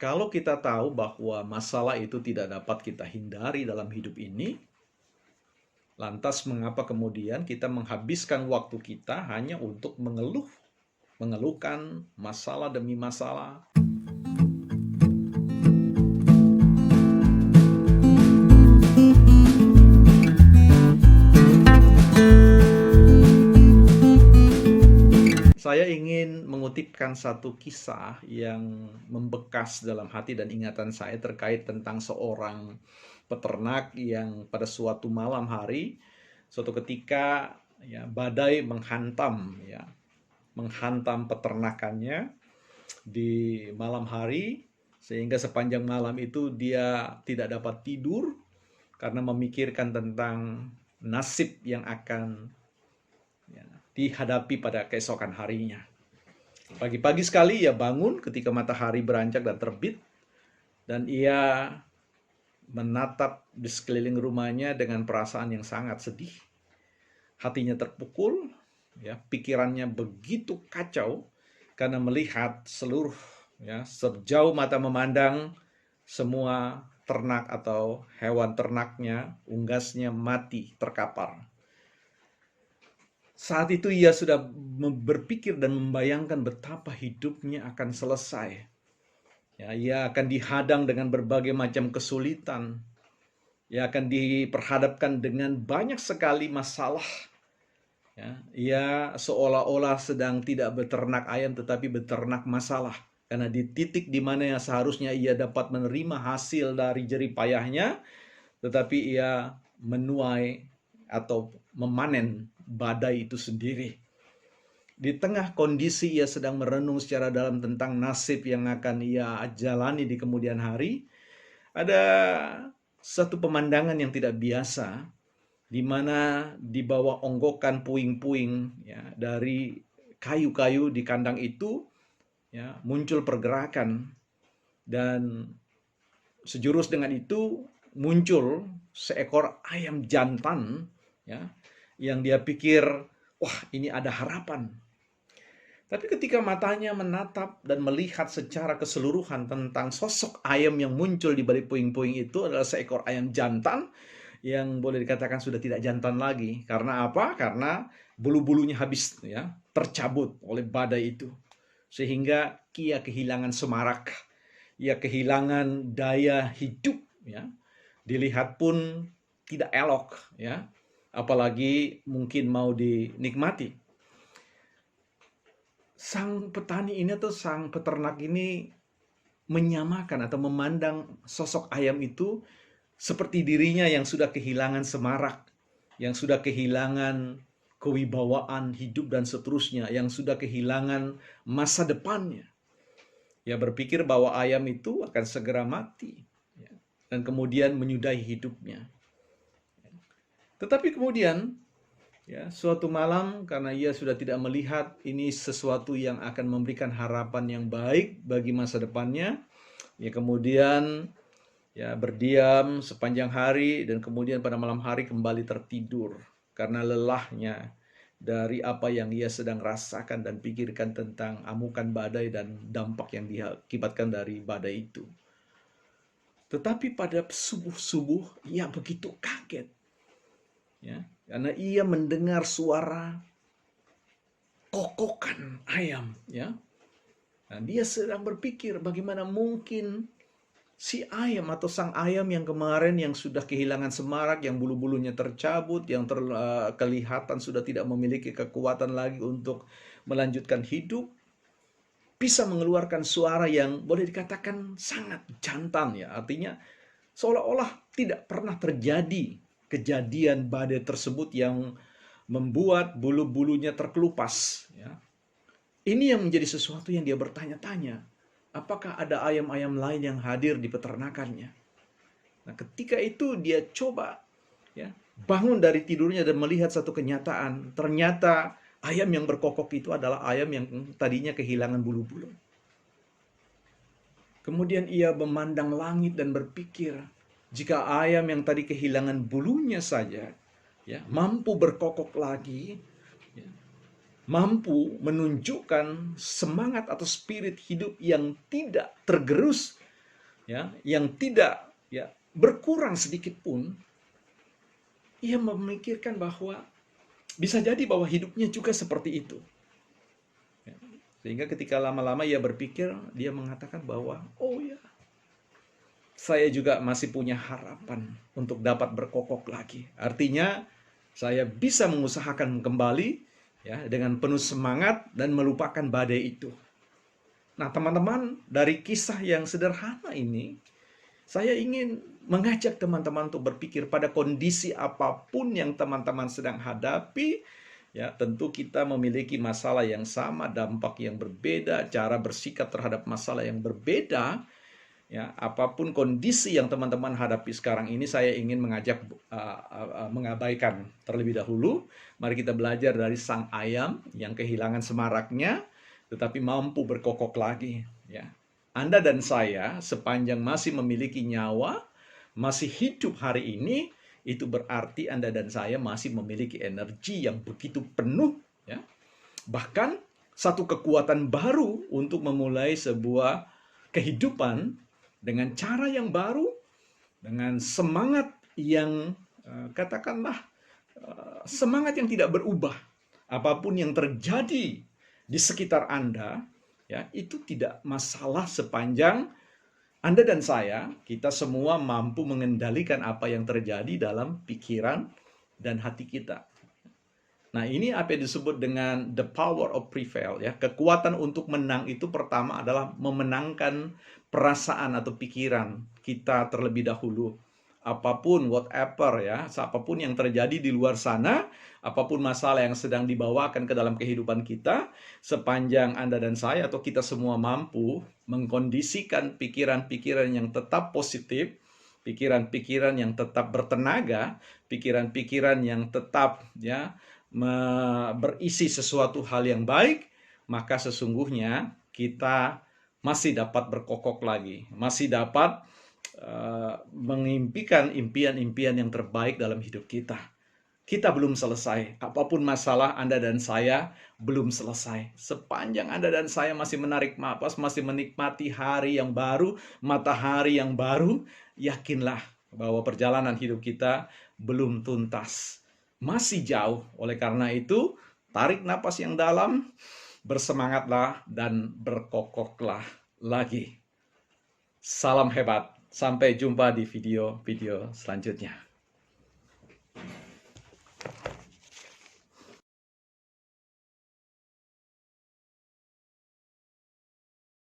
Kalau kita tahu bahwa masalah itu tidak dapat kita hindari dalam hidup ini, lantas mengapa kemudian kita menghabiskan waktu kita hanya untuk mengeluhkan masalah demi masalah? Saya ingin mengutipkan satu kisah yang membekas dalam hati dan ingatan saya terkait tentang seorang peternak yang pada suatu malam hari, suatu ketika ya badai menghantam peternakannya di malam hari, sehingga sepanjang malam itu dia tidak dapat tidur karena memikirkan tentang nasib yang akan dihadapi pada keesokan harinya. Pagi-pagi sekali ia bangun ketika matahari beranjak dan terbit, dan ia menatap di sekeliling rumahnya dengan perasaan yang sangat sedih. Hatinya terpukul, ya, pikirannya begitu kacau karena melihat sejauh mata memandang semua ternak atau hewan ternaknya, unggasnya mati terkapar. Saat itu ia sudah berpikir dan membayangkan betapa hidupnya akan selesai. Ya, ia akan dihadang dengan berbagai macam kesulitan. Ia akan diperhadapkan dengan banyak sekali masalah. Ya, ia seolah-olah sedang tidak beternak ayam tetapi beternak masalah. Karena di titik di mana yang seharusnya ia dapat menerima hasil dari jerih payahnya, tetapi ia menuai atau memanen badai itu sendiri. Di tengah kondisi ia sedang merenung secara dalam tentang nasib yang akan ia jalani di kemudian hari, ada satu pemandangan yang tidak biasa, di mana di bawah onggokan puing-puing ya, dari kayu-kayu di kandang itu ya, muncul pergerakan, dan sejurus dengan itu muncul seekor ayam jantan ya, yang dia pikir, wah ini ada harapan. Tapi ketika matanya menatap dan melihat secara keseluruhan tentang sosok ayam yang muncul di balik puing-puing itu adalah seekor ayam jantan yang boleh dikatakan sudah tidak jantan lagi. Karena apa? Karena bulu-bulunya habis ya, tercabut oleh badai itu. Sehingga ia kehilangan semarak, ia kehilangan daya hidup ya. Dilihat pun tidak elok ya. Apalagi mungkin mau dinikmati. Sang petani ini atau sang peternak ini menyamakan atau memandang sosok ayam itu seperti dirinya yang sudah kehilangan semarak, yang sudah kehilangan kewibawaan hidup dan seterusnya, yang sudah kehilangan masa depannya. Ia berpikir bahwa ayam itu akan segera mati dan kemudian menyudahi hidupnya. Tetapi kemudian ya, suatu malam karena ia sudah tidak melihat ini sesuatu yang akan memberikan harapan yang baik bagi masa depannya, ya kemudian ya berdiam sepanjang hari dan kemudian pada malam hari kembali tertidur karena lelahnya dari apa yang ia sedang rasakan dan pikirkan tentang amukan badai dan dampak yang diakibatkan dari badai itu. Tetapi pada subuh-subuh ia begitu kaget. Ya, karena ia mendengar suara kokokan ayam, ya. Nah, dia sedang berpikir bagaimana mungkin si ayam atau sang ayam yang kemarin yang sudah kehilangan semarak, yang bulu-bulunya tercabut, yang kelihatan sudah tidak memiliki kekuatan lagi untuk melanjutkan hidup, bisa mengeluarkan suara yang boleh dikatakan sangat jantan ya. Artinya seolah-olah tidak pernah terjadi kejadian badai tersebut yang membuat bulu-bulunya terkelupas. Ya. Ini yang menjadi sesuatu yang dia bertanya-tanya. Apakah ada ayam-ayam lain yang hadir di peternakannya? Nah, ketika itu dia coba ya, bangun dari tidurnya dan melihat satu kenyataan. Ternyata ayam yang berkokok itu adalah ayam yang tadinya kehilangan bulu-bulu. Kemudian ia memandang langit dan berpikir, jika ayam yang tadi kehilangan bulunya saja ya, mampu berkokok lagi, ya, mampu menunjukkan semangat atau spirit hidup yang tidak tergerus ya, yang tidak ya berkurang sedikit pun, ia memikirkan bahwa bisa jadi bahwa hidupnya juga seperti itu. Ya. Sehingga ketika lama-lama ia berpikir, dia mengatakan bahwa, oh ya, saya juga masih punya harapan untuk dapat berkokok lagi. Artinya, saya bisa mengusahakan kembali ya dengan penuh semangat dan melupakan badai itu. Nah, teman-teman, dari kisah yang sederhana ini, saya ingin mengajak teman-teman untuk berpikir pada kondisi apapun yang teman-teman sedang hadapi. Ya, tentu kita memiliki masalah yang sama, dampak yang berbeda, cara bersikap terhadap masalah yang berbeda. Ya, apapun kondisi yang teman-teman hadapi sekarang ini, saya ingin mengajak mengabaikan terlebih dahulu. Mari kita belajar dari sang ayam yang kehilangan semaraknya, tetapi mampu berkokok lagi. Ya, Anda dan saya sepanjang masih memiliki nyawa, masih hidup hari ini, itu berarti Anda dan saya masih memiliki energi yang begitu penuh, ya. Bahkan satu kekuatan baru untuk memulai sebuah kehidupan dengan cara yang baru, dengan semangat yang katakanlah semangat yang tidak berubah. Apapun yang terjadi di sekitar Anda, ya, itu tidak masalah sepanjang Anda dan saya, kita semua mampu mengendalikan apa yang terjadi dalam pikiran dan hati kita. Nah, ini apa yang disebut dengan the power of prevail, ya. Kekuatan untuk menang itu pertama adalah memenangkan perasaan atau pikiran kita terlebih dahulu. Apapun, whatever, ya, apapun yang terjadi di luar sana, apapun masalah yang sedang dibawakan ke dalam kehidupan kita, sepanjang Anda dan saya atau kita semua mampu mengkondisikan pikiran-pikiran yang tetap positif, pikiran-pikiran yang tetap bertenaga, pikiran-pikiran yang tetap ya berisi sesuatu hal yang baik, maka sesungguhnya kita masih dapat berkokok lagi, masih dapat mengimpikan impian-impian yang terbaik dalam hidup kita. Kita belum selesai. Apapun masalah Anda dan saya belum selesai. Sepanjang Anda dan saya masih menarik napas, masih menikmati hari yang baru, matahari yang baru, yakinlah bahwa perjalanan hidup kita belum tuntas. Masih jauh. Oleh karena itu, tarik napas yang dalam, bersemangatlah dan berkokoklah lagi. Salam hebat. Sampai jumpa di video-video selanjutnya.